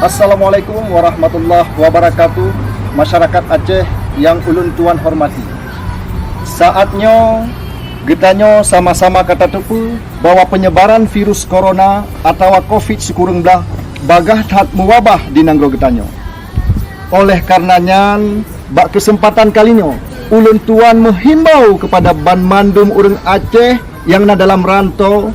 Assalamualaikum warahmatullahi wabarakatuh. Masyarakat Aceh yang ulun tuan hormati, saatnya getanyo sama-sama kata tepu bahwa penyebaran virus corona atau COVID-19 bagah tahap mewabah di nangro getanyo. Oleh karenanya, bak kesempatan kalinya ulun tuan menghimbau kepada banmandum urang Aceh yang na dalam rantau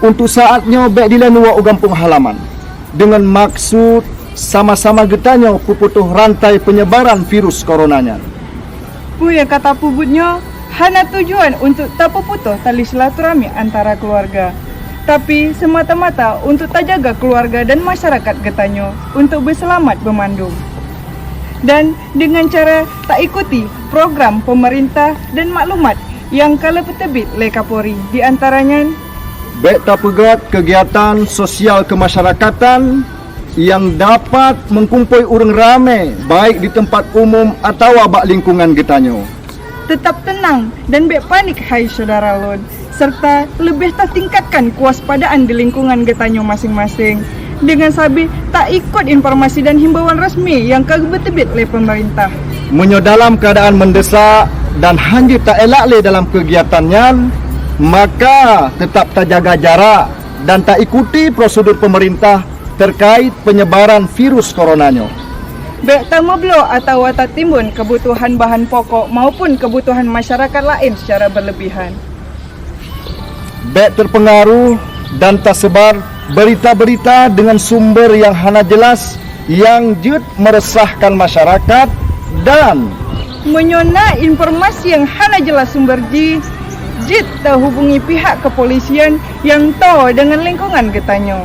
untuk saatnya bek dilanua ugampung halaman dengan maksud sama-sama getanyo puputuh rantai penyebaran virus coronanya. Pu yang kata pubutnya hanya tujuan untuk tak puputuh tali silaturahmi antara keluarga, tapi semata-mata untuk tak jaga keluarga dan masyarakat getanyo untuk berselamat bermandum. Dan dengan cara tak ikuti program pemerintah dan maklumat yang kala petebit le Kapolri, di antaranya Bek tak pegat kegiatan sosial kemasyarakatan yang dapat mengkumpul orang ramai baik di tempat umum atau bak lingkungan getanyo. tetap tenang dan bek panik hai saudara lon, serta lebih tak tingkatkan kewaspadaan di lingkungan getanyo masing-masing dengan sabi tak ikut informasi dan himbauan resmi yang kagak betebit le pemerintah. Menyo dalam keadaan mendesak dan hanya tak elak le dalam kegiatannya, maka tetap tak jaga jarak dan tak ikuti prosedur pemerintah terkait penyebaran virus coronanya. Bek tak meblo atau tak timbun kebutuhan bahan pokok maupun kebutuhan masyarakat lain secara berlebihan. Bek terpengaruh dan tak sebar berita-berita dengan sumber yang hana jelas yang jut meresahkan masyarakat dan menyona informasi yang hana jelas sumber jit tak hubungi pihak kepolisian yang tahu dengan lingkungan getanyo.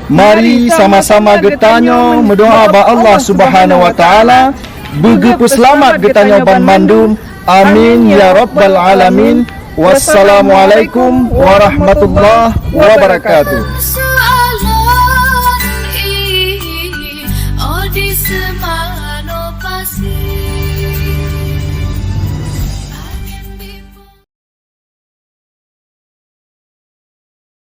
Mari sama-sama getanyo mendoa ba Allah Subhanahu wa taala begitu selamat getanyo banmandum. Amin ya rabbal alamin. Wassalamualaikum warahmatullahi wabarakatuh.